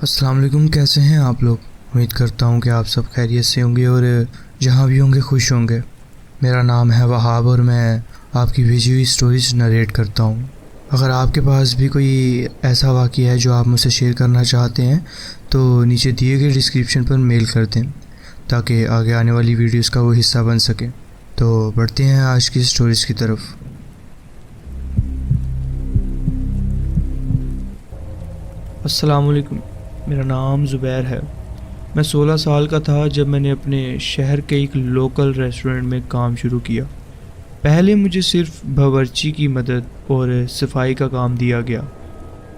السلام علیکم، کیسے ہیں آپ لوگ؟ امید کرتا ہوں کہ آپ سب خیریت سے ہوں گے اور جہاں بھی ہوں گے خوش ہوں گے۔ میرا نام ہے وہاب اور میں آپ کی بھیجی ہوئی سٹوریز نریٹ کرتا ہوں۔ اگر آپ کے پاس بھی کوئی ایسا واقعہ ہے جو آپ مجھ سے شیئر کرنا چاہتے ہیں تو نیچے دیے گئے ڈسکرپشن پر میل کر دیں تاکہ آگے آنے والی ویڈیوز کا وہ حصہ بن سکے۔ تو بڑھتے ہیں آج کی سٹوریز کی طرف۔ السلام علیکم، میرا نام زبیر ہے۔ میں 16 سال کا تھا جب میں نے اپنے شہر کے ایک لوکل ریسٹورنٹ میں کام شروع کیا۔ پہلے مجھے صرف باورچی کی مدد اور صفائی کا کام دیا گیا۔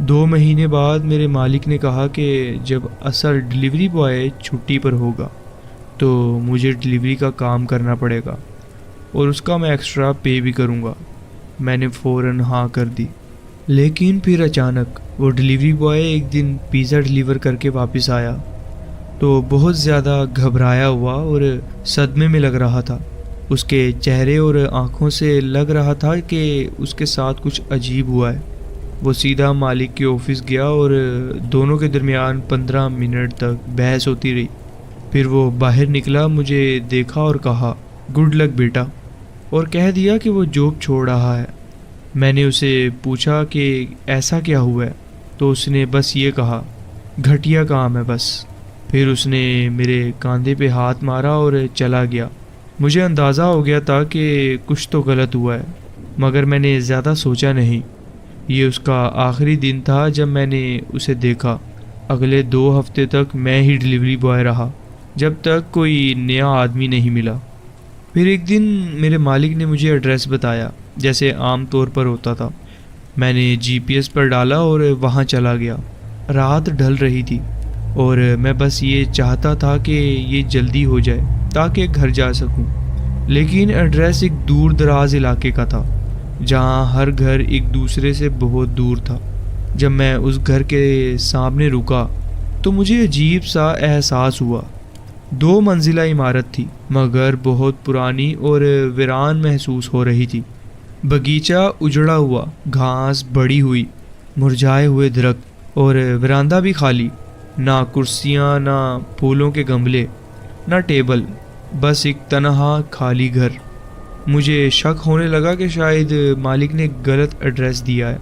2 مہینے بعد میرے مالک نے کہا کہ جب اصل ڈلیوری بوائے چھٹی پر ہوگا تو مجھے ڈلیوری کا کام کرنا پڑے گا اور اس کا میں ایکسٹرا پے بھی کروں گا۔ میں نے فوراً ہاں کر دی، لیکن پھر اچانک وہ ڈلیوری بوائے ایک دن پیزا ڈلیور کر کے واپس آیا تو بہت زیادہ گھبرایا ہوا اور صدمے میں لگ رہا تھا۔ اس کے چہرے اور آنکھوں سے لگ رہا تھا کہ اس کے ساتھ کچھ عجیب ہوا ہے۔ وہ سیدھا مالک کے آفس گیا اور دونوں کے درمیان 15 منٹ تک بحث ہوتی رہی۔ پھر وہ باہر نکلا، مجھے دیکھا اور کہا گڈ لک بیٹا، اور کہہ دیا کہ وہ جاب چھوڑ رہا ہے۔ میں نے اسے پوچھا کہ ایسا کیا ہوا ہے تو اس نے بس یہ کہا گھٹیا کام ہے بس۔ پھر اس نے میرے کاندھے پہ ہاتھ مارا اور چلا گیا۔ مجھے اندازہ ہو گیا تھا کہ کچھ تو غلط ہوا ہے، مگر میں نے زیادہ سوچا نہیں۔ یہ اس کا آخری دن تھا جب میں نے اسے دیکھا۔ اگلے 2 ہفتے تک میں ہی ڈلیوری بوائے رہا جب تک کوئی نیا آدمی نہیں ملا۔ پھر ایک دن میرے مالک نے مجھے ایڈریس بتایا جیسے عام طور پر ہوتا تھا۔ میں نے جی پی ایس پر ڈالا اور وہاں چلا گیا۔ رات ڈھل رہی تھی اور میں بس یہ چاہتا تھا کہ یہ جلدی ہو جائے تاکہ گھر جا سکوں، لیکن ایڈریس ایک دور دراز علاقے کا تھا جہاں ہر گھر ایک دوسرے سے بہت دور تھا۔ جب میں اس گھر کے سامنے رکا تو مجھے عجیب سا احساس ہوا۔ 2 منزلہ عمارت تھی مگر بہت پرانی اور ویران محسوس ہو رہی تھی۔ باغیچہ اجڑا ہوا، گھاس بڑی ہوئی، مرجھائے ہوئے درخت اور وراندہ بھی خالی۔ نہ کرسیاں، نہ پھولوں کے گملے، نہ ٹیبل، بس ایک تنہا خالی گھر۔ مجھے شک ہونے لگا کہ شاید مالک نے غلط ایڈریس دیا ہے،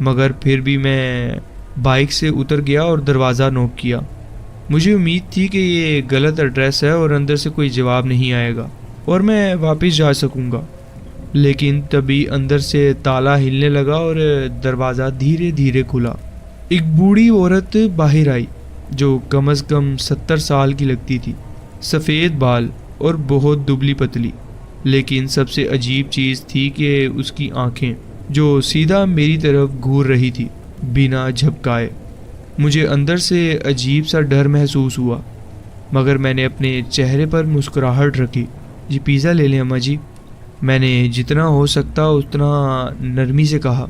مگر پھر بھی میں بائک سے اتر گیا اور دروازہ نوک کیا۔ مجھے امید تھی کہ یہ غلط ایڈریس ہے اور اندر سے کوئی جواب نہیں آئے گا اور میں واپس جا سکوں گا، لیکن تبھی اندر سے تالا ہلنے لگا اور دروازہ دھیرے دھیرے کھلا۔ ایک بوڑھی عورت باہر آئی جو کم از کم 70 سال کی لگتی تھی، سفید بال اور بہت دبلی پتلی۔ لیکن سب سے عجیب چیز تھی کہ اس کی آنکھیں جو سیدھا میری طرف گھور رہی تھی بنا جھپکائے۔ مجھے اندر سے عجیب سا ڈر محسوس ہوا، مگر میں نے اپنے چہرے پر مسکراہٹ رکھی۔ جی پیزا لے لیں اماں جی، میں نے جتنا ہو سکتا اتنا نرمی سے کہا۔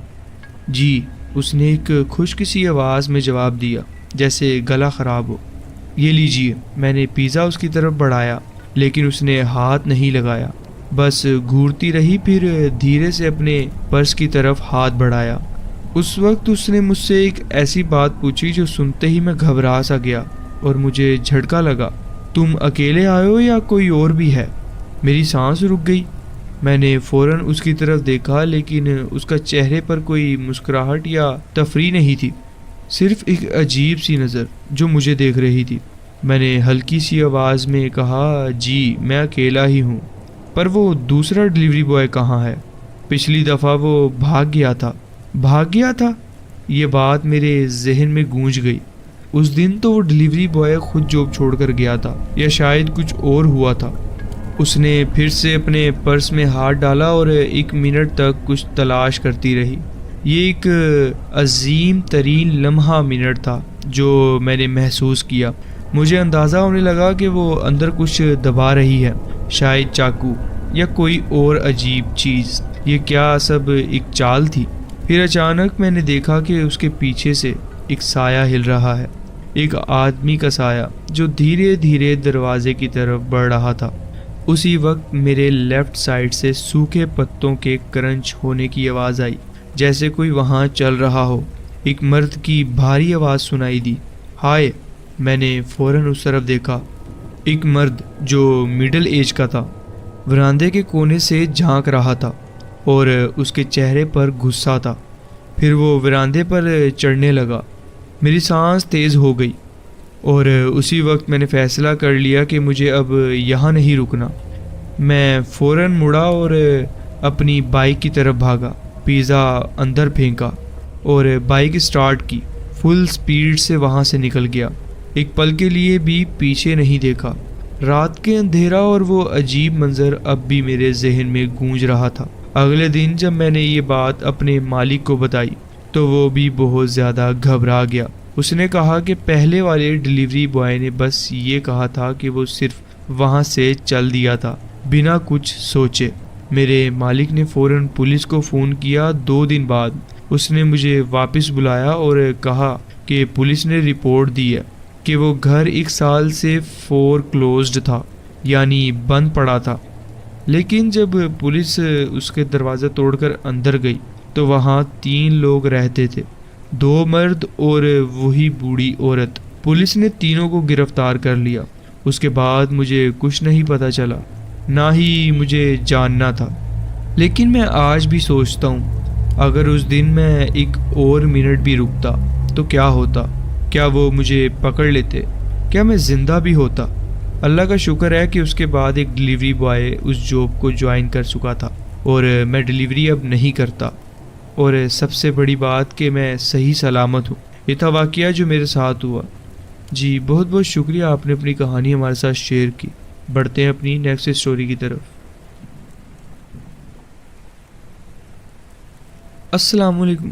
جی، اس نے ایک خشک سی آواز میں جواب دیا جیسے گلا خراب ہو۔ یہ لیجیے۔ میں نے پیزا اس کی طرف بڑھایا لیکن اس نے ہاتھ نہیں لگایا، بس گھورتی رہی، پھر دھیرے سے اپنے پرس کی طرف ہاتھ بڑھایا۔ اس وقت اس نے مجھ سے ایک ایسی بات پوچھی جو سنتے ہی میں گھبرا سا گیا اور مجھے جھٹکا لگا۔ تم اکیلے آئے ہو یا کوئی اور بھی ہے؟ میری سانس رک گئی۔ میں نے فوراً اس کی طرف دیکھا لیکن اس کا چہرے پر کوئی مسکراہٹ یا تفریح نہیں تھی، صرف ایک عجیب سی نظر جو مجھے دیکھ رہی تھی۔ میں نے ہلکی سی آواز میں کہا جی میں اکیلا ہی ہوں، پر وہ دوسرا ڈلیوری بوائے کہاں ہے؟ پچھلی دفعہ وہ بھاگ گیا تھا۔ بھاگ گیا تھا؟ یہ بات میرے ذہن میں گونج گئی۔ اس دن تو وہ ڈلیوری بوائے خود جاب چھوڑ کر گیا تھا، یا شاید کچھ اور ہوا تھا۔ اس نے پھر سے اپنے پرس میں ہاتھ ڈالا اور 1 منٹ تک کچھ تلاش کرتی رہی۔ یہ ایک عظیم ترین لمحہ منٹ تھا جو میں نے محسوس کیا۔ مجھے اندازہ ہونے لگا کہ وہ اندر کچھ دبا رہی ہے، شاید چاقو یا کوئی اور عجیب چیز۔ یہ کیا سب ایک چال تھی؟ پھر اچانک میں نے دیکھا کہ اس کے پیچھے سے ایک سایہ ہل رہا ہے، ایک آدمی کا سایہ جو دھیرے دھیرے دروازے کی طرف بڑھ رہا تھا۔ اسی وقت میرے لیفٹ سائڈ سے سوکھے پتوں کے کرنچ ہونے کی آواز آئی، جیسے کوئی وہاں چل رہا ہو۔ ایک مرد کی بھاری آواز سنائی دی، ہائے، میں نے فوراً اس طرف دیکھا۔ ایک مرد جو مڈل ایج کا تھا وراندے کے کونے سے جھانک رہا تھا اور اس کے چہرے پر غصہ تھا۔ پھر وہ وراندے پر چڑھنے لگا۔ میری سانس تیز ہو گئی اور اسی وقت میں نے فیصلہ کر لیا کہ مجھے اب یہاں نہیں رکنا۔ میں فوراً مڑا اور اپنی بائک کی طرف بھاگا، پیزا اندر پھینکا اور بائک سٹارٹ کی۔ فل سپیڈ سے وہاں سے نکل گیا، ایک پل کے لیے بھی پیچھے نہیں دیکھا۔ رات کے اندھیرا اور وہ عجیب منظر اب بھی میرے ذہن میں گونج رہا تھا۔ اگلے دن جب میں نے یہ بات اپنے مالک کو بتائی تو وہ بھی بہت زیادہ گھبرا گیا۔ اس نے کہا کہ پہلے والے ڈیلیوری بوائے نے بس یہ کہا تھا کہ وہ صرف وہاں سے چل دیا تھا بنا کچھ سوچے۔ میرے مالک نے فوراً پولیس کو فون کیا۔ 2 دن بعد اس نے مجھے واپس بلایا اور کہا کہ پولیس نے رپورٹ دی ہے کہ وہ گھر 1 سال سے فور کلوزڈ تھا، یعنی بند پڑا تھا۔ لیکن جب پولیس اس کے دروازہ توڑ کر اندر گئی تو وہاں 3 لوگ رہتے تھے، 2 مرد اور وہی بوڑھی عورت۔ پولیس نے تینوں کو گرفتار کر لیا۔ اس کے بعد مجھے کچھ نہیں پتہ چلا، نہ ہی مجھے جاننا تھا۔ لیکن میں آج بھی سوچتا ہوں اگر اس دن میں 1 اور منٹ بھی رکتا تو کیا ہوتا؟ کیا وہ مجھے پکڑ لیتے؟ کیا میں زندہ بھی ہوتا؟ اللہ کا شکر ہے کہ اس کے بعد ایک ڈیلیوری بوائے اس جاب کو جوائن کر چکا تھا اور میں ڈیلیوری اب نہیں کرتا، اور سب سے بڑی بات کہ میں صحیح سلامت ہوں۔ یہ تھا واقعہ جو میرے ساتھ ہوا۔ جی بہت بہت شکریہ، آپ نے اپنی کہانی ہمارے ساتھ شیئر کی۔ بڑھتے ہیں اپنی نیکسٹ اسٹوری کی طرف۔ السلام علیکم،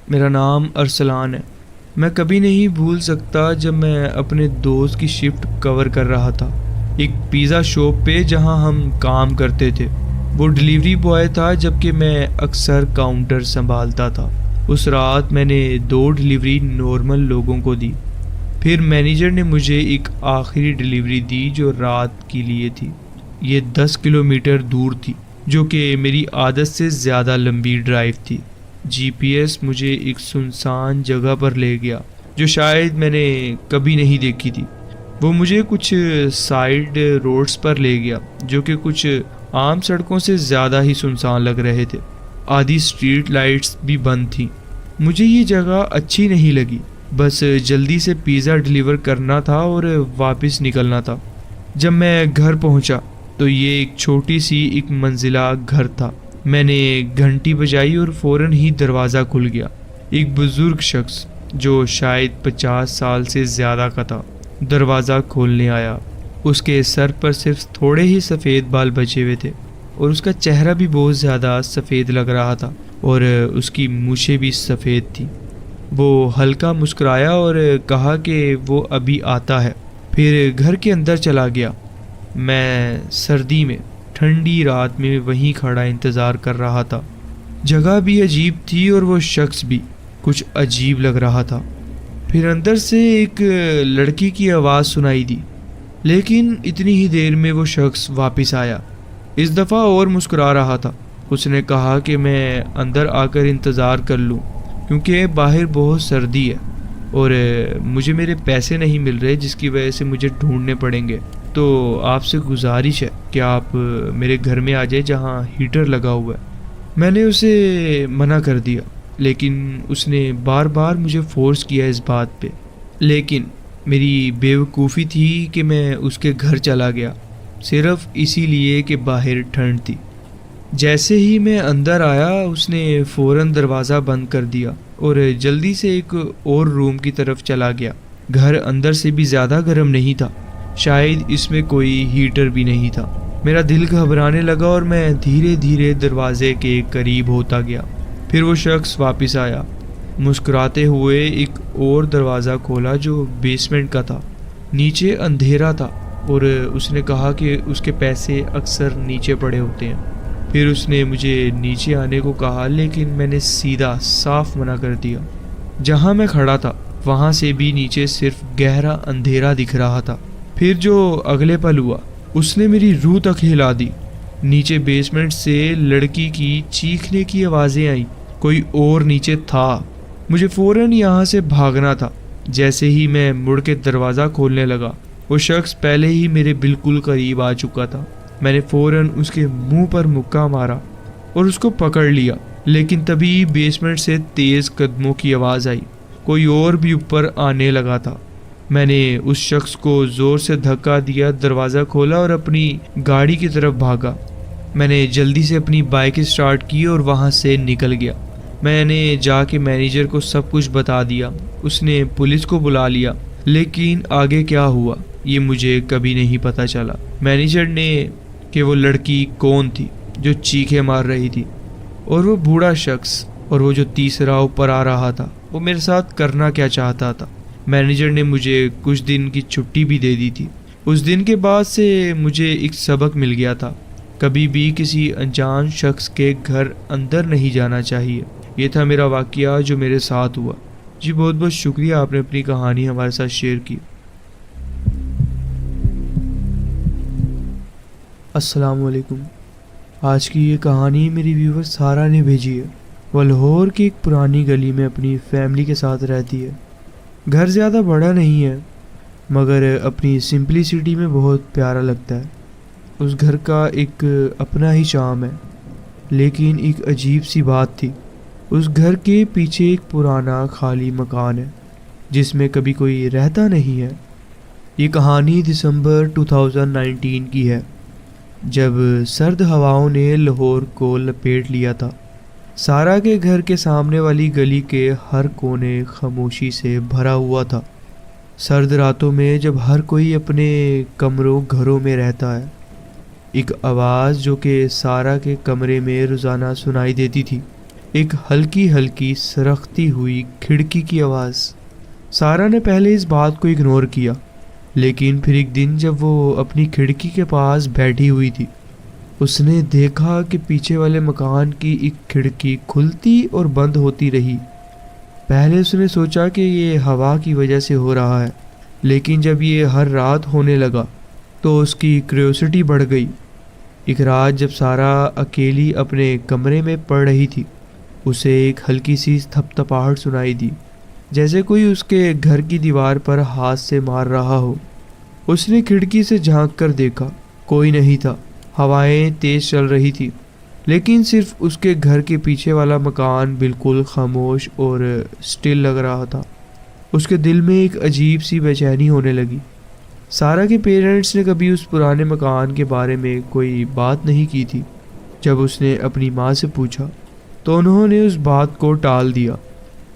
میرا نام ارسلان ہے۔ میں کبھی نہیں بھول سکتا جب میں اپنے دوست کی شفٹ کور کر رہا تھا ایک پیزا شاپ پہ جہاں ہم کام کرتے تھے۔ وہ ڈیلیوری بوائے تھا جبکہ میں اکثر کاؤنٹر سنبھالتا تھا۔ اس رات میں نے 2 ڈیلیوری نارمل لوگوں کو دی، پھر مینیجر نے مجھے ایک آخری ڈیلیوری دی جو رات کے لیے تھی۔ یہ 10 کلومیٹر دور تھی، جو کہ میری عادت سے زیادہ لمبی ڈرائیو تھی۔ جی پی ایس مجھے ایک سنسان جگہ پر لے گیا جو شاید میں نے کبھی نہیں دیکھی تھی۔ وہ مجھے کچھ سائیڈ روڈز پر لے گیا جو کہ کچھ عام سڑکوں سے زیادہ ہی سنسان لگ رہے تھے۔ آدھی اسٹریٹ لائٹس بھی بند تھیں۔ مجھے یہ جگہ اچھی نہیں لگی، بس جلدی سے پیزا ڈیلیور کرنا تھا اور واپس نکلنا تھا۔ جب میں گھر پہنچا تو یہ ایک چھوٹی سی 1 منزلہ گھر تھا۔ میں نے گھنٹی بجائی اور فوراً ہی دروازہ کھل گیا۔ ایک بزرگ شخص جو شاید 50 سال سے زیادہ کا تھا دروازہ کھولنے آیا۔ اس کے سر پر صرف تھوڑے ہی سفید بال بچے ہوئے تھے اور اس کا چہرہ بھی بہت زیادہ سفید لگ رہا تھا اور اس کی مونچھیں بھی سفید تھیں۔ وہ ہلکا مسکرایا اور کہا کہ وہ ابھی آتا ہے، پھر گھر کے اندر چلا گیا۔ میں سردی میں ٹھنڈی رات میں وہیں کھڑا انتظار کر رہا تھا۔ جگہ بھی عجیب تھی اور وہ شخص بھی کچھ عجیب لگ رہا تھا۔ پھر اندر سے ایک لڑکی کی آواز سنائی دی، لیکن اتنی ہی دیر میں وہ شخص واپس آیا۔ اس دفعہ اور مسکرا رہا تھا۔ اس نے کہا کہ میں اندر آ کر انتظار کر لوں کیونکہ باہر بہت سردی ہے اور مجھے میرے پیسے نہیں مل رہے جس کی وجہ سے مجھے ڈھونڈنے پڑیں گے، تو آپ سے گزارش ہے کہ آپ میرے گھر میں آ جائیں جہاں ہیٹر لگا ہوا ہے۔ میں نے اسے منع کر دیا، لیکن اس نے بار بار مجھے فورس کیا اس بات پہ۔ لیکن میری بیوقوفی تھی کہ میں اس کے گھر چلا گیا صرف اسی لیے کہ باہر ٹھنڈ تھی۔ جیسے ہی میں اندر آیا اس نے فوراً دروازہ بند کر دیا اور جلدی سے ایک اور روم کی طرف چلا گیا۔ گھر اندر سے بھی زیادہ گرم نہیں تھا، شاید اس میں کوئی ہیٹر بھی نہیں تھا۔ میرا دل گھبرانے لگا اور میں دھیرے دھیرے دروازے کے قریب ہوتا گیا۔ پھر وہ شخص واپس آیا، مسکراتے ہوئے ایک اور دروازہ کھولا جو بیسمنٹ کا تھا۔ نیچے اندھیرا تھا اور اس نے کہا کہ اس کے پیسے اکثر نیچے پڑے ہوتے ہیں۔ پھر اس نے مجھے نیچے آنے کو کہا، لیکن میں نے سیدھا صاف منع کر دیا۔ جہاں میں کھڑا تھا وہاں سے بھی نیچے صرف گہرا اندھیرا دکھ رہا تھا۔ پھر جو اگلے پل ہوا اس نے میری روح تک ہلا دی۔ نیچے بیسمنٹ سے لڑکی کی چیخنے کی آوازیں آئیں، کوئی اور نیچے تھا۔ مجھے فوراً یہاں سے بھاگنا تھا، جیسے ہی میں مڑ کے دروازہ کھولنے لگا وہ شخص پہلے ہی میرے بالکل قریب آ چکا تھا۔ میں نے فوراً اس کے منہ پر مکہ مارا اور اس کو پکڑ لیا، لیکن تبھی بیسمنٹ سے تیز قدموں کی آواز آئی۔ کوئی اور بھی اوپر آنے لگا تھا۔ میں نے اس شخص کو زور سے دھکا دیا، دروازہ کھولا اور اپنی گاڑی کی طرف بھاگا۔ میں نے جلدی سے اپنی بائک اسٹارٹ کی اور وہاں سے نکل گیا۔ میں نے جا کے مینیجر کو سب کچھ بتا دیا۔ اس نے پولیس کو بلا لیا، لیکن آگے کیا ہوا یہ مجھے کبھی نہیں پتہ چلا۔ مینیجر نے کہ وہ لڑکی کون تھی جو چیخیں مار رہی تھی، اور وہ بوڑھا شخص، اور وہ جو تیسرا اوپر آ رہا تھا، وہ میرے ساتھ کرنا کیا چاہتا تھا۔ مینیجر نے مجھے کچھ دن کی چھٹی بھی دے دی تھی۔ اس دن کے بعد سے مجھے ایک سبق مل گیا تھا، کبھی بھی کسی انجان شخص کے گھر اندر نہیں جانا چاہیے۔ یہ تھا میرا واقعہ جو میرے ساتھ ہوا۔ جی بہت بہت شکریہ، آپ نے اپنی کہانی ہمارے ساتھ شیئر کی۔ السلام علیکم۔ آج کی یہ کہانی میری ویور سارا نے بھیجی ہے۔ وہ لاہور کی ایک پرانی گلی میں اپنی فیملی کے ساتھ رہتی ہے۔ گھر زیادہ بڑا نہیں ہے، مگر اپنی سمپلیسٹی میں بہت پیارا لگتا ہے۔ اس گھر کا ایک اپنا ہی چام ہے، لیکن ایک عجیب سی بات تھی۔ اس گھر کے پیچھے ایک پرانا خالی مکان ہے جس میں کبھی کوئی رہتا نہیں ہے۔ یہ کہانی دسمبر 2019 کی ہے، جب سرد ہواؤں نے لاہور کو لپیٹ لیا تھا۔ سارا کے گھر کے سامنے والی گلی کے ہر کونے خاموشی سے بھرا ہوا تھا۔ سرد راتوں میں جب ہر کوئی اپنے گھروں میں رہتا ہے، ایک آواز جو کہ سارا کے کمرے میں روزانہ سنائی دیتی تھی، ایک ہلکی ہلکی سرختی ہوئی کھڑکی کی آواز۔ سارا نے پہلے اس بات کو اگنور کیا، لیکن پھر ایک دن جب وہ اپنی کھڑکی کے پاس بیٹھی ہوئی تھی، اس نے دیکھا کہ پیچھے والے مکان کی ایک کھڑکی کھلتی اور بند ہوتی رہی۔ پہلے اس نے سوچا کہ یہ ہوا کی وجہ سے ہو رہا ہے، لیکن جب یہ ہر رات ہونے لگا تو اس کی کیوریوسٹی بڑھ گئی۔ ایک رات جب سارا اکیلی اپنے کمرے میں پڑ رہی تھی، اسے ایک ہلکی سی تھپ تھپاہٹ سنائی دی، جیسے کوئی اس کے گھر کی دیوار پر ہاتھ سے مار رہا ہو۔ اس نے کھڑکی سے جھانک کر دیکھا، کوئی نہیں تھا۔ ہوائیں تیز چل رہی تھی، لیکن صرف اس کے گھر کے پیچھے والا مکان بالکل خاموش اور سٹل لگ رہا تھا۔ اس کے دل میں ایک عجیب سی بے چینی ہونے لگی۔ سارا کے پیرنٹس نے کبھی اس پرانے مکان کے بارے میں کوئی بات نہیں کی تھی۔ جب اس نے اپنی ماں سے پوچھا تو انہوں نے اس بات کو ٹال دیا۔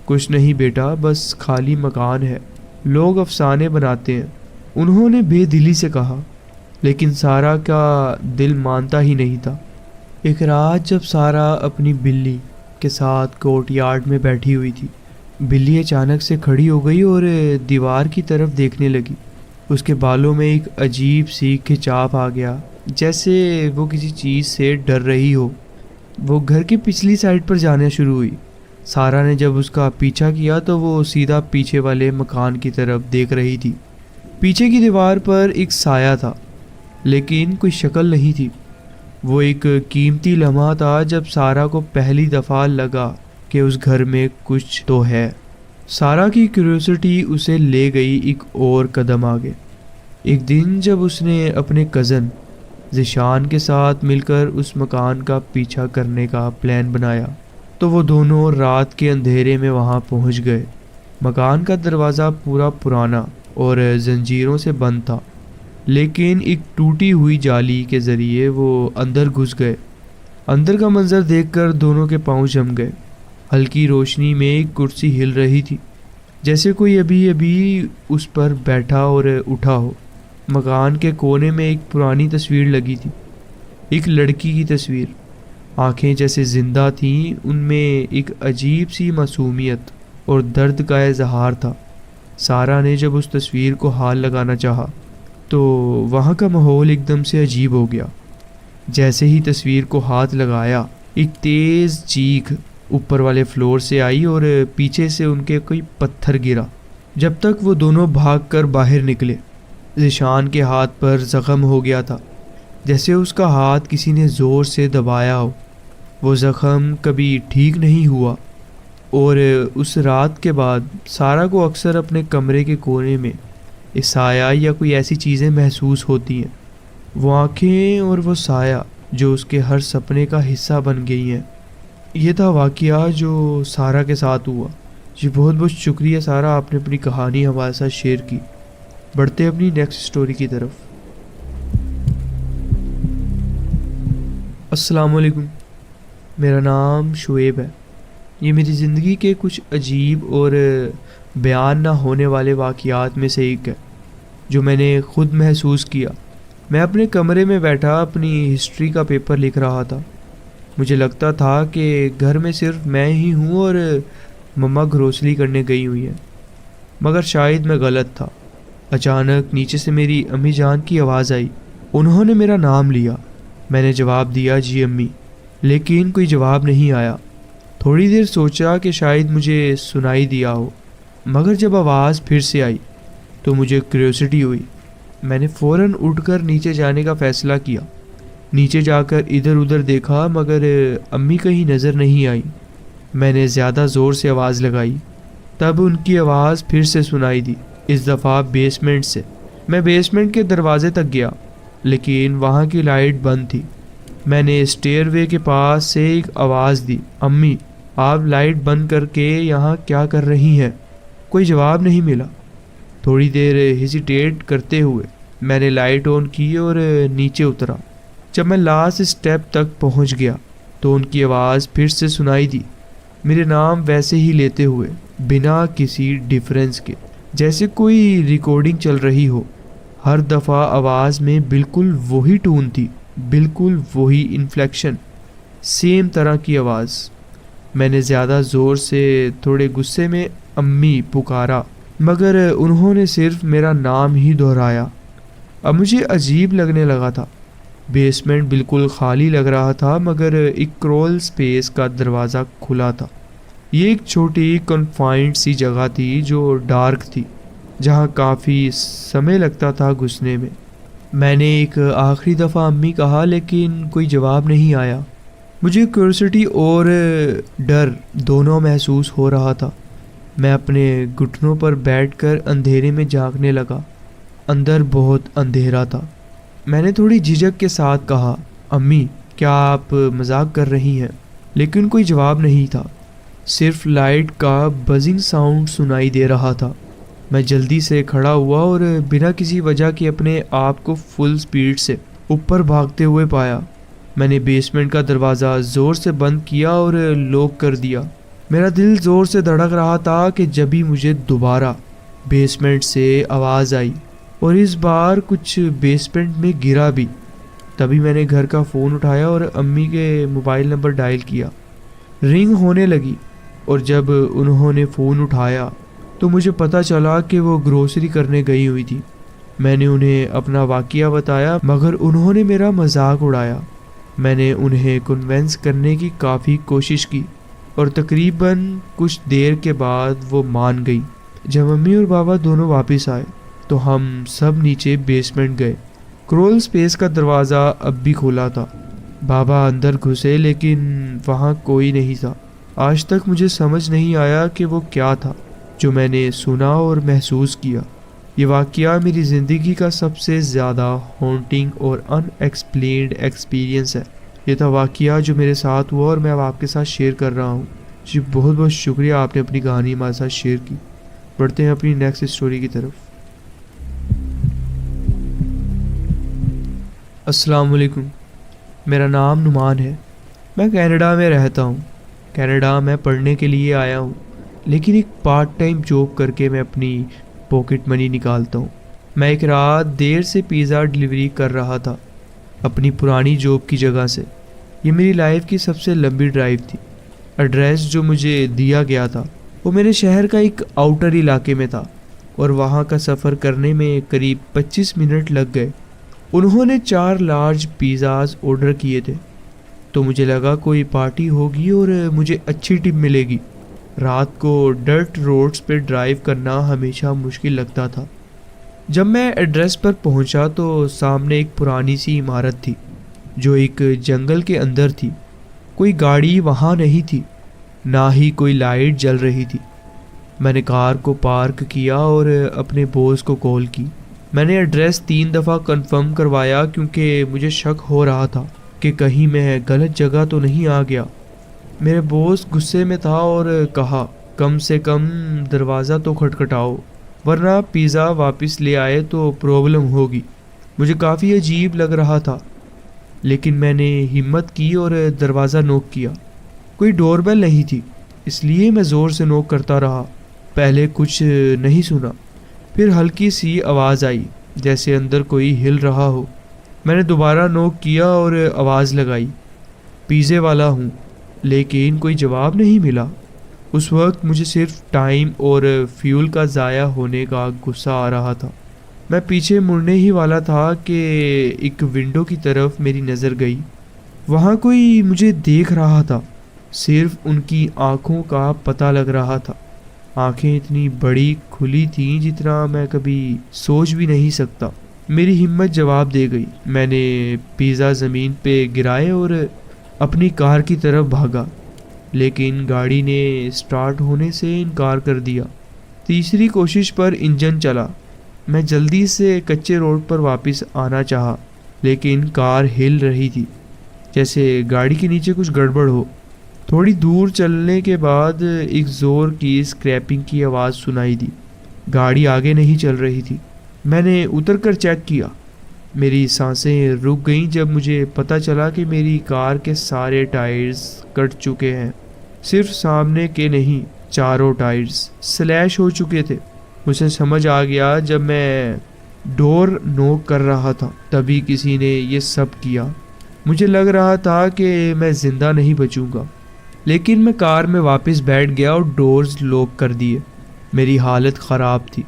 کچھ نہیں بیٹا، بس خالی مکان ہے، لوگ افسانے بناتے ہیں، انہوں نے بے دلی سے کہا۔ لیکن سارا کا دل مانتا ہی نہیں تھا۔ ایک رات جب سارا اپنی بلی کے ساتھ کورٹ یارڈ میں بیٹھی ہوئی تھی، بلی اچانک سے کھڑی ہو گئی اور دیوار کی طرف دیکھنے لگی۔ اس کے بالوں میں ایک عجیب سی کھچاو آ گیا، جیسے وہ کسی چیز سے ڈر رہی ہو۔ وہ گھر کی پچھلی سائڈ پر جانا شروع ہوئی۔ سارا نے جب اس کا پیچھا کیا تو وہ سیدھا پیچھے والے مکان کی طرف دیکھ رہی تھی۔ پیچھے کی دیوار پر ایک سایہ تھا، لیکن کوئی شکل نہیں تھی۔ وہ ایک قیمتی لمحہ تھا جب سارا کو پہلی دفعہ لگا کہ اس گھر میں کچھ تو ہے۔ سارا کی کیوریوسٹی اسے لے گئی ایک اور قدم آگے۔ ایک دن جب اس نے اپنے کزن ذیشان کے ساتھ مل کر اس مکان کا پیچھا کرنے کا پلان بنایا تو وہ دونوں رات کے اندھیرے میں وہاں پہنچ گئے۔ مکان کا دروازہ پورا پرانا اور زنجیروں سے بند تھا، لیکن ایک ٹوٹی ہوئی جالی کے ذریعے وہ اندر گھس گئے۔ اندر کا منظر دیکھ کر دونوں کے پاؤں جم گئے۔ ہلکی روشنی میں ایک کرسی ہل رہی تھی، جیسے کوئی ابھی اس پر بیٹھا اور اٹھا ہو۔ مکان کے کونے میں ایک پرانی تصویر لگی تھی، ایک لڑکی کی تصویر۔ آنکھیں جیسے زندہ تھیں، ان میں ایک عجیب سی معصومیت اور درد کا اظہار تھا۔ سارا نے جب اس تصویر کو ہاتھ لگانا چاہا تو وہاں کا ماحول ایک دم سے عجیب ہو گیا۔ جیسے ہی تصویر کو ہاتھ لگایا، ایک تیز چیخ اوپر والے فلور سے آئی اور پیچھے سے ان کے کوئی پتھر گرا۔ جب تک وہ دونوں بھاگ کر باہر نکلے، ذیشان کے ہاتھ پر زخم ہو گیا تھا، جیسے اس کا ہاتھ کسی نے زور سے دبایا ہو۔ وہ زخم کبھی ٹھیک نہیں ہوا۔ اور اس رات کے بعد سارا کو اکثر اپنے کمرے کے کونے میں ایک سایہ یا کوئی ایسی چیزیں محسوس ہوتی ہیں، وہ آنکھیں اور وہ سایہ جو اس کے ہر سپنے کا حصہ بن گئی ہیں۔ یہ تھا واقعہ جو سارا کے ساتھ ہوا۔ جی بہت بہت شکریہ سارا، آپ نے اپنی کہانی ہمارے ساتھ شیئر کی۔ بڑھتے ہیں اپنی نیکسٹ سٹوری کی طرف۔ السلام علیکم، میرا نام شعیب ہے۔ یہ میری زندگی کے کچھ عجیب اور بیان نہ ہونے والے واقعات میں سے ایک ہے جو میں نے خود محسوس کیا۔ میں اپنے کمرے میں بیٹھا اپنی ہسٹری کا پیپر لکھ رہا تھا۔ مجھے لگتا تھا کہ گھر میں صرف میں ہی ہوں اور مما گروسری کرنے گئی ہوئی ہیں، مگر شاید میں غلط تھا۔ اچانک نیچے سے میری امی جان کی آواز آئی۔ انہوں نے میرا نام لیا۔ میں نے جواب دیا، جی امی، لیکن کوئی جواب نہیں آیا۔ تھوڑی دیر سوچا کہ شاید مجھے سنائی دیا ہو، مگر جب آواز پھر سے آئی تو مجھے کیوریوسٹی ہوئی۔ میں نے فوراً اٹھ کر نیچے جانے کا فیصلہ کیا۔ نیچے جا کر ادھر ادھر دیکھا مگر امی کہیں نظر نہیں آئی۔ میں نے زیادہ زور سے آواز لگائی، تب ان کی آواز پھر سے سنائی دی، اس دفعہ بیسمنٹ سے۔ میں بیسمنٹ کے دروازے تک گیا لیکن وہاں کی لائٹ بند تھی۔ میں نے اسٹیئر وے کے پاس سے ایک آواز دی، امی آپ لائٹ بند کر کے یہاں کیا کر رہی ہیں؟ کوئی جواب نہیں ملا۔ تھوڑی دیر ہیزیٹیٹ کرتے ہوئے میں نے لائٹ آن کی اور نیچے اترا۔ جب میں لاسٹ اسٹیپ تک پہنچ گیا تو ان کی آواز پھر سے سنائی دی، میرے نام ویسے ہی لیتے ہوئے، بنا کسی ڈیفرنس کے، جیسے کوئی ریکارڈنگ چل رہی ہو۔ ہر دفعہ آواز میں بالکل وہی ٹون تھی، بالکل وہی انفلیکشن، سیم طرح کی آواز۔ میں نے زیادہ زور سے، تھوڑے غصے میں امی پکارا، مگر انہوں نے صرف میرا نام ہی دہرایا۔ اب مجھے عجیب لگنے لگا تھا۔ بیسمنٹ بالکل خالی لگ رہا تھا مگر ایک کرول سپیس کا دروازہ کھلا تھا۔ یہ ایک چھوٹی کنفائنڈ سی جگہ تھی جو ڈارک تھی، جہاں کافی سمے لگتا تھا گھسنے میں۔ میں نے ایک آخری دفعہ امی کہا لیکن کوئی جواب نہیں آیا۔ مجھے کیوریوسٹی اور ڈر دونوں محسوس ہو رہا تھا۔ میں اپنے گھٹنوں پر بیٹھ کر اندھیرے میں جھانکنے لگا۔ اندر بہت اندھیرا تھا۔ میں نے تھوڑی جھجک کے ساتھ کہا، امی کیا آپ مذاق کر رہی ہیں؟ لیکن کوئی جواب نہیں تھا، صرف لائٹ کا بزنگ ساؤنڈ سنائی دے رہا تھا۔ میں جلدی سے کھڑا ہوا اور بنا کسی وجہ کے اپنے آپ کو فل سپیڈ سے اوپر بھاگتے ہوئے پایا۔ میں نے بیسمنٹ کا دروازہ زور سے بند کیا اور لاک کر دیا۔ میرا دل زور سے دھڑک رہا تھا کہ جبھی مجھے دوبارہ بیسمنٹ سے آواز آئی، اور اس بار کچھ بیسمنٹ میں گرا بھی۔ تبھی میں نے گھر کا فون اٹھایا اور امی کے موبائل نمبر ڈائل کیا۔ رنگ ہونے لگی اور جب انہوں نے فون اٹھایا تو مجھے پتہ چلا کہ وہ گروسری کرنے گئی ہوئی تھی۔ میں نے انہیں اپنا واقعہ بتایا مگر انہوں نے میرا مذاق اڑایا۔ میں نے انہیں کنونس کرنے کی کافی کوشش کی اور تقریباً کچھ دیر کے بعد وہ مان گئی۔ جب امی اور بابا دونوں واپس آئے تو ہم سب نیچے بیسمنٹ گئے۔ کرول سپیس کا دروازہ اب بھی کھلا تھا۔ بابا اندر گھسے لیکن وہاں کوئی نہیں تھا۔ آج تک مجھے سمجھ نہیں آیا کہ وہ کیا تھا جو میں نے سنا اور محسوس کیا۔ یہ واقعہ میری زندگی کا سب سے زیادہ ہانٹنگ اور ان ایکسپلینڈ ایکسپیرینس ہے۔ یہ تھا واقعہ جو میرے ساتھ ہوا اور میں اب آپ کے ساتھ شیئر کر رہا ہوں۔ جی بہت بہت شکریہ، آپ نے اپنی کہانی ہمارے ساتھ شیئر کی۔ بڑھتے ہیں اپنی نیکسٹ اسٹوری کی طرف۔ السلام علیکم، میرا نام نعمان ہے۔ میں کینیڈا میں رہتا ہوں۔ کینیڈا میں پڑھنے کے لیے آیا ہوں، لیکن ایک پارٹ ٹائم جاب کر کے میں اپنی پاکٹ منی نکالتا ہوں۔ میں ایک رات دیر سے پیزا ڈلیوری کر رہا تھا اپنی پرانی جاب کی جگہ سے۔ یہ میری لائف کی سب سے لمبی ڈرائیو تھی۔ ایڈریس جو مجھے دیا گیا تھا وہ میرے شہر کا ایک آؤٹر علاقے میں تھا اور وہاں کا سفر کرنے میں قریب 25 منٹ لگ گئے۔ انہوں نے 4 لارج پیزاز آرڈر کیے تھے تو مجھے لگا کوئی پارٹی ہوگی اور مجھے اچھی ٹپ ملے گی۔ رات کو ڈرٹ روڈز پہ ڈرائیو کرنا ہمیشہ مشکل لگتا تھا۔ جب میں ایڈریس پر پہنچا تو سامنے ایک پرانی سی عمارت تھی جو ایک جنگل کے اندر تھی۔ کوئی گاڑی وہاں نہیں تھی۔ نہ ہی کوئی لائٹ جل رہی تھی۔ میں نے کار کو پارک کیا اور اپنے باس کو کال کی۔ میں نے ایڈریس 3 دفعہ کنفرم کروایا کیونکہ مجھے شک ہو رہا تھا کہ کہیں میں غلط جگہ تو نہیں آ گیا۔ میرے باس غصے میں تھا اور کہا کم سے کم دروازہ تو کھٹکھٹاؤ ورنہ پیزا واپس لے آئے تو پرابلم ہوگی۔ مجھے کافی عجیب لگ رہا تھا لیکن میں نے ہمت کی اور دروازہ نوک کیا۔ کوئی ڈور بیل نہیں تھی، اس لیے میں زور سے نوک کرتا رہا۔ پہلے کچھ نہیں سنا، پھر ہلکی سی آواز آئی جیسے اندر کوئی ہل رہا ہو۔ میں نے دوبارہ نوک کیا اور آواز لگائی، پیزے والا ہوں، لیکن کوئی جواب نہیں ملا۔ اس وقت مجھے صرف ٹائم اور فیول کا ضائع ہونے کا غصہ آ رہا تھا۔ میں پیچھے مڑنے ہی والا تھا کہ ایک ونڈو کی طرف میری نظر گئی۔ وہاں کوئی مجھے دیکھ رہا تھا، صرف ان کی آنکھوں کا پتہ لگ رہا تھا۔ آنکھیں اتنی بڑی کھلی تھیں جتنا میں کبھی سوچ بھی نہیں سکتا۔ میری ہمت جواب دے گئی۔ میں نے پیزا زمین پہ گرائے اور اپنی کار کی طرف بھاگا، لیکن گاڑی نے سٹارٹ ہونے سے انکار کر دیا۔ تیسری کوشش پر انجن چلا۔ میں جلدی سے کچے روڈ پر واپس آنا چاہا، لیکن کار ہل رہی تھی جیسے گاڑی کے نیچے کچھ گڑبڑ ہو۔ تھوڑی دور چلنے کے بعد ایک زور کی اسکریپنگ کی آواز سنائی دی۔ گاڑی آگے نہیں چل رہی تھی۔ میں نے اتر کر چیک کیا۔ میری سانسیں رک گئیں جب مجھے پتہ چلا کہ میری کار کے سارے ٹائرز کٹ چکے ہیں، صرف سامنے کے نہیں، چاروں ٹائرز سلیش ہو چکے تھے۔ مجھے سمجھ آ گیا جب میں ڈور نوک کر رہا تھا تبھی کسی نے یہ سب کیا۔ مجھے لگ رہا تھا کہ میں زندہ نہیں بچوں گا، لیکن میں کار میں واپس بیٹھ گیا اور ڈورز لاک کر دیے۔ میری حالت خراب تھی۔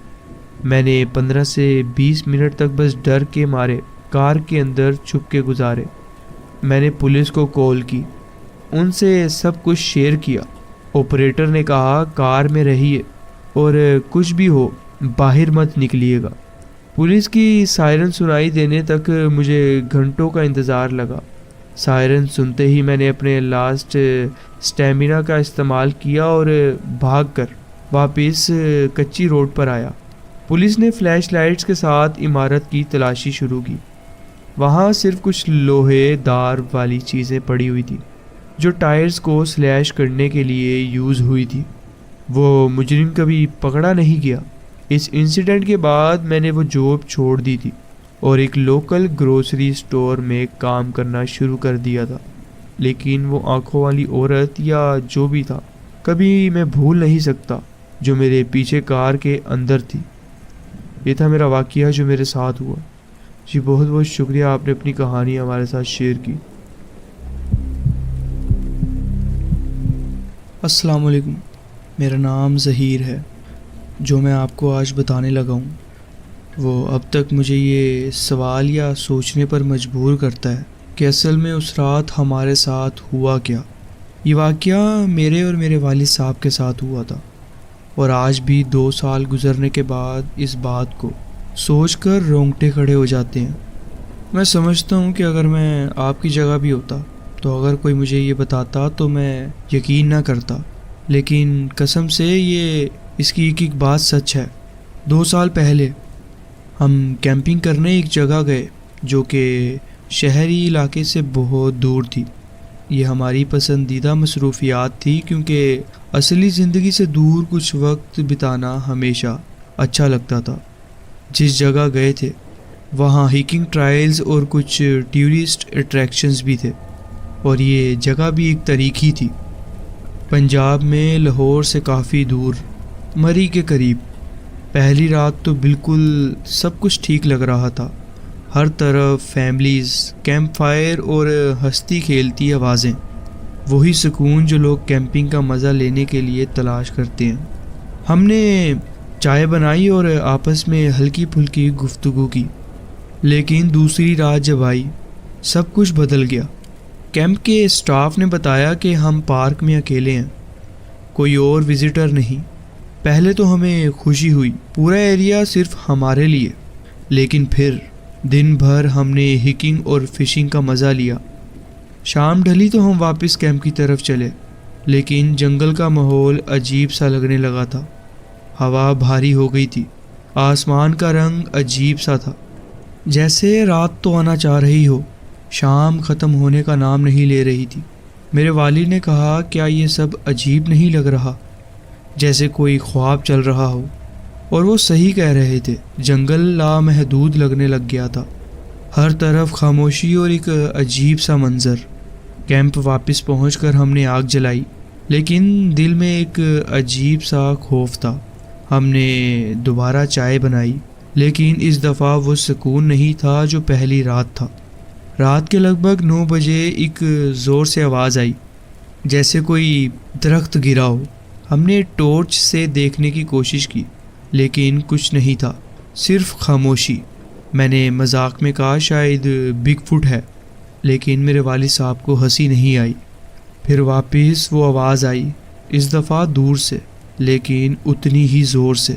میں نے 15 سے 20 منٹ تک بس ڈر کے مارے کار کے اندر چھپ کے گزارے۔ میں نے پولیس کو کال کی، ان سے سب کچھ شیئر کیا۔ آپریٹر نے کہا کار میں رہیے اور کچھ بھی ہو باہر مت نکلیے گا۔ پولیس کی سائرن سنائی دینے تک مجھے گھنٹوں کا انتظار لگا۔ سائرن سنتے ہی میں نے اپنے لاسٹ اسٹیمینا کا استعمال کیا اور بھاگ کر واپس کچی روڈ پر آیا۔ پولیس نے فلیش لائٹس کے ساتھ عمارت کی تلاشی شروع کی۔ وہاں صرف کچھ لوہے دار والی چیزیں پڑی ہوئی تھی جو ٹائرز کو سلیش کرنے کے لیے یوز ہوئی تھی۔ وہ مجرم کبھی پکڑا نہیں گیا۔ اس انسیڈنٹ کے بعد میں نے وہ جاب چھوڑ دی تھی اور ایک لوکل گروسری سٹور میں کام کرنا شروع کر دیا تھا، لیکن وہ آنکھوں والی عورت یا جو بھی تھا کبھی میں بھول نہیں سکتا جو میرے پیچھے کار کے اندر تھی۔ یہ تھا میرا واقعہ جو میرے ساتھ ہوا۔ جی بہت بہت شکریہ، آپ نے اپنی کہانی ہمارے ساتھ شیئر کی۔ السلام علیکم، میرا نام ظہیر ہے۔ جو میں آپ کو آج بتانے لگا ہوں وہ اب تک مجھے یہ سوال یا سوچنے پر مجبور کرتا ہے کہ اصل میں اس رات ہمارے ساتھ ہوا کیا۔ یہ واقعہ میرے اور میرے والد صاحب کے ساتھ ہوا تھا، اور آج بھی 2 سال گزرنے کے بعد اس بات کو سوچ کر رونگٹے کھڑے ہو جاتے ہیں۔ میں سمجھتا ہوں کہ اگر میں آپ کی جگہ بھی ہوتا تو اگر کوئی مجھے یہ بتاتا تو میں یقین نہ کرتا، لیکن قسم سے یہ اس کی ایک بات سچ ہے۔ 2 سال پہلے ہم کیمپنگ کرنے ایک جگہ گئے جو کہ شہری علاقے سے بہت دور تھی۔ یہ ہماری پسندیدہ مصروفیات تھی کیونکہ اصلی زندگی سے دور کچھ وقت بتانا ہمیشہ اچھا لگتا تھا۔ جس جگہ گئے تھے وہاں ہائکنگ ٹرائلز اور کچھ ٹورسٹ اٹریکشنز بھی تھے، اور یہ جگہ بھی ایک تاریخی تھی، پنجاب میں لاہور سے کافی دور، مری کے قریب۔ پہلی رات تو بالکل سب کچھ ٹھیک لگ رہا تھا، ہر طرف فیملیز، کیمپ فائر اور ہستی کھیلتی آوازیں، وہی سکون جو لوگ کیمپنگ کا مزہ لینے کے لیے تلاش کرتے ہیں۔ ہم نے چائے بنائی اور آپس میں ہلکی پھلکی گفتگو کی، لیکن دوسری رات جب آئی سب کچھ بدل گیا۔ کیمپ کے اسٹاف نے بتایا کہ ہم پارک میں اکیلے ہیں، کوئی اور وزٹر نہیں۔ پہلے تو ہمیں خوشی ہوئی، پورا ایریا صرف ہمارے لیے، لیکن پھر دن بھر ہم نے ہائکنگ اور فشنگ کا مزہ لیا۔ شام ڈھلی تو ہم واپس کیمپ کی طرف چلے۔ لیکن جنگل کا ماحول عجیب سا لگنے لگا تھا۔ ہوا بھاری ہو گئی تھی، آسمان کا رنگ عجیب سا تھا، جیسے رات تو آنا چاہ رہی ہو، شام ختم ہونے کا نام نہیں لے رہی تھی۔ میرے والد نے کہا، کیا یہ سب عجیب نہیں لگ رہا؟ جیسے کوئی خواب چل رہا ہو۔ اور وہ صحیح کہہ رہے تھے، جنگل لامحدود لگنے لگ گیا تھا، ہر طرف خاموشی اور ایک عجیب سا منظر۔ کیمپ واپس پہنچ کر ہم نے آگ جلائی، لیکن دل میں ایک عجیب سا خوف تھا۔ ہم نے دوبارہ چائے بنائی، لیکن اس دفعہ وہ سکون نہیں تھا جو پہلی رات تھا۔ رات کے لگ بھگ 9 بجے ایک زور سے آواز آئی، جیسے کوئی درخت گرا ہو۔ ہم نے ٹارچ سے دیکھنے کی کوشش کی، لیکن کچھ نہیں تھا، صرف خاموشی۔ میں نے مذاق میں کہا شاید بگ فٹ ہے، لیکن میرے والد صاحب کو ہنسی نہیں آئی۔ پھر واپس وہ آواز آئی، اس دفعہ دور سے، لیکن اتنی ہی زور سے۔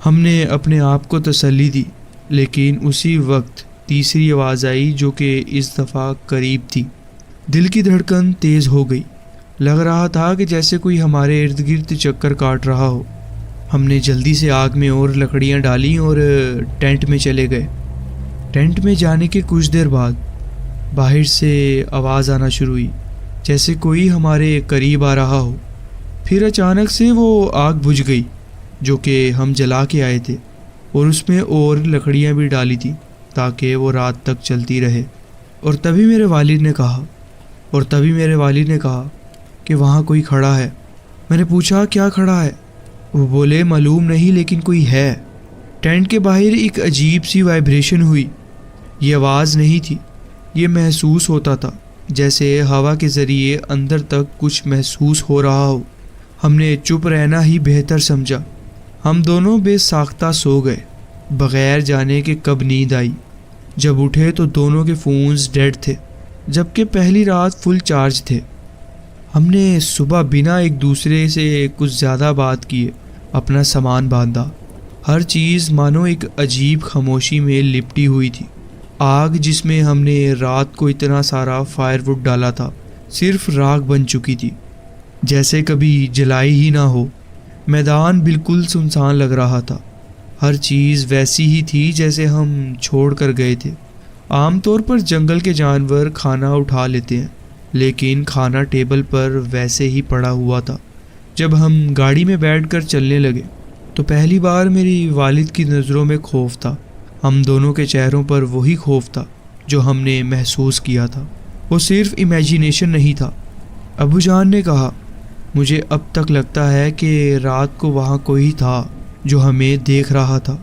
ہم نے اپنے آپ کو تسلی دی، لیکن اسی وقت تیسری آواز آئی جو کہ اس دفعہ قریب تھی۔ دل کی دھڑکن تیز ہو گئی، لگ رہا تھا کہ جیسے کوئی ہمارے ارد گرد چکر کاٹ رہا ہو۔ ہم نے جلدی سے آگ میں اور لکڑیاں ڈالیں اور ٹینٹ میں چلے گئے۔ ٹینٹ میں جانے کے کچھ دیر بعد باہر سے آواز آنا شروع ہوئی، جیسے کوئی ہمارے قریب آ رہا ہو۔ پھر اچانک سے وہ آگ بجھ گئی جو کہ ہم جلا کے آئے تھے، اور اس میں اور لکڑیاں بھی ڈالی تھیں تاکہ وہ رات تک چلتی رہے۔ اور تبھی میرے والد نے کہا کہ وہاں کوئی کھڑا ہے۔ میں نے پوچھا کیا کھڑا ہے؟ وہ بولے معلوم نہیں لیکن کوئی ہے۔ ٹینٹ کے باہر ایک عجیب سی وائبریشن ہوئی۔ یہ آواز نہیں تھی، یہ محسوس ہوتا تھا جیسے ہوا کے ذریعے اندر تک کچھ محسوس ہو رہا ہو۔ ہم نے چپ رہنا ہی بہتر سمجھا۔ ہم دونوں بے ساختہ سو گئے، بغیر جانے کہ کب نیند آئی۔ جب اٹھے تو دونوں کے فونز ڈیڈ تھے، جبکہ پہلی رات فل چارج تھے۔ ہم نے صبح بنا ایک دوسرے سے کچھ زیادہ بات کیے اپنا سامان باندھا۔ ہر چیز مانو ایک عجیب خاموشی میں لپٹی ہوئی تھی۔ آگ جس میں ہم نے رات کو اتنا سارا فائر وڈ ڈالا تھا صرف راکھ بن چکی تھی، جیسے کبھی جلائی ہی نہ ہو۔ میدان بالکل سنسان لگ رہا تھا، ہر چیز ویسی ہی تھی جیسے ہم چھوڑ کر گئے تھے۔ عام طور پر جنگل کے جانور کھانا اٹھا لیتے ہیں، لیکن کھانا ٹیبل پر ویسے ہی پڑا ہوا تھا۔ جب ہم گاڑی میں بیٹھ کر چلنے لگے تو پہلی بار میری والد کی نظروں میں خوف تھا۔ ہم دونوں کے چہروں پر وہی خوف تھا جو ہم نے محسوس کیا تھا، وہ صرف امیجینیشن نہیں تھا۔ ابو جان نے کہا، مجھے اب تک لگتا ہے کہ رات کو وہاں کوئی تھا جو ہمیں دیکھ رہا تھا۔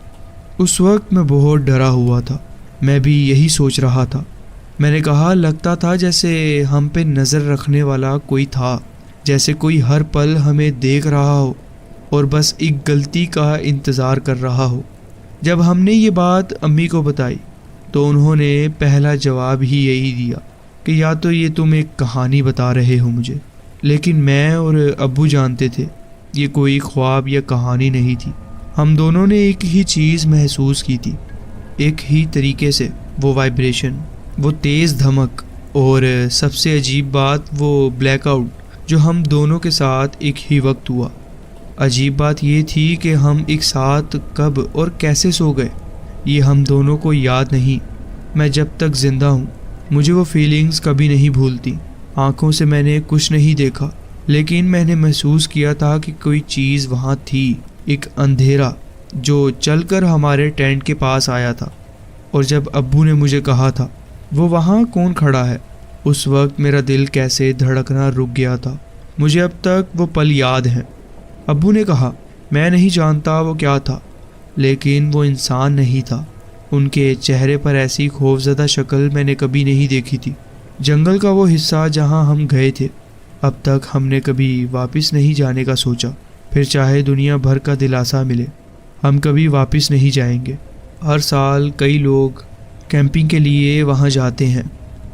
اس وقت میں بہت ڈرا ہوا تھا، میں بھی یہی سوچ رہا تھا۔ میں نے کہا، لگتا تھا جیسے ہم پہ نظر رکھنے والا کوئی تھا، جیسے کوئی ہر پل ہمیں دیکھ رہا ہو اور بس ایک غلطی کا انتظار کر رہا ہو۔ جب ہم نے یہ بات امی کو بتائی تو انہوں نے پہلا جواب ہی یہی دیا کہ یا تو یہ تم ایک کہانی بتا رہے ہو مجھے، لیکن میں اور ابو جانتے تھے یہ کوئی خواب یا کہانی نہیں تھی۔ ہم دونوں نے ایک ہی چیز محسوس کی تھی، ایک ہی طریقے سے، وہ وائبریشن، وہ تیز دھمک، اور سب سے عجیب بات وہ بلیک آؤٹ جو ہم دونوں کے ساتھ ایک ہی وقت ہوا۔ عجیب بات یہ تھی کہ ہم ایک ساتھ کب اور کیسے سو گئے یہ ہم دونوں کو یاد نہیں۔ میں جب تک زندہ ہوں مجھے وہ فیلنگز کبھی نہیں بھولتی۔ آنکھوں سے میں نے کچھ نہیں دیکھا، لیکن میں نے محسوس کیا تھا کہ کوئی چیز وہاں تھی، ایک اندھیرا جو چل کر ہمارے ٹینٹ کے پاس آیا تھا۔ اور جب ابو نے مجھے کہا تھا وہ وہاں کون کھڑا ہے، اس وقت میرا دل کیسے دھڑکنا رک گیا تھا۔ مجھے اب تک وہ پل یاد ہیں۔ ابو نے کہا، میں نہیں جانتا وہ کیا تھا، لیکن وہ انسان نہیں تھا۔ ان کے چہرے پر ایسی خوفزدہ شکل میں نے کبھی نہیں دیکھی تھی۔ جنگل کا وہ حصہ جہاں ہم گئے تھے، اب تک ہم نے کبھی واپس نہیں جانے کا سوچا، پھر چاہے دنیا بھر کا دلاسا ملے، ہم کبھی واپس نہیں جائیں گے۔ ہر سال کئی لوگ کیمپنگ کے لیے وہاں جاتے ہیں،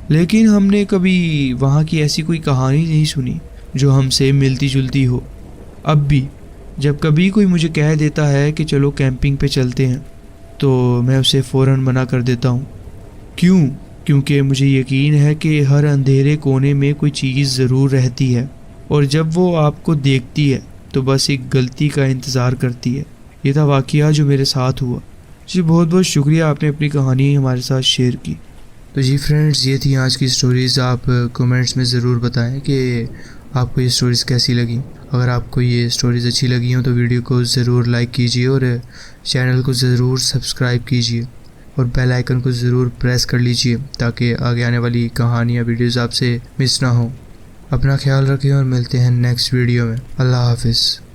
لیکن ہم نے کبھی وہاں کی ایسی کوئی کہانی نہیں سنی جو ہم سے ملتی جلتی ہو۔ اب بھی جب کبھی کوئی مجھے کہہ دیتا ہے کہ چلو کیمپنگ پہ چلتے ہیں تو میں اسے فوراً منع کر دیتا ہوں۔ کیونکہ مجھے یقین ہے کہ ہر اندھیرے کونے میں کوئی چیز ضرور رہتی ہے اور جب وہ آپ کو دیکھتی ہے تو بس ایک غلطی کا انتظار کرتی ہے۔ یہ تھا واقعہ جو میرے ساتھ ہوا۔ جی بہت بہت شکریہ، آپ نے اپنی کہانی ہمارے ساتھ شیئر کی۔ تو جی فرینڈز، یہ تھی آج کی سٹوریز۔ آپ کومنٹس میں ضرور بتائیں کہ آپ کو یہ سٹوریز کیسی لگیں۔ اگر آپ کو یہ سٹوریز اچھی لگی ہوں تو ویڈیو کو ضرور لائک کیجیے اور چینل کو ضرور سبسکرائب کیجیے اور بیل آئیکن کو ضرور پریس کر لیجیے تاکہ آگے آنے والی کہانیاں ویڈیوز آپ سے مس نہ ہوں۔ اپنا خیال رکھیں اور ملتے ہیں نیکسٹ ویڈیو میں۔ اللہ حافظ۔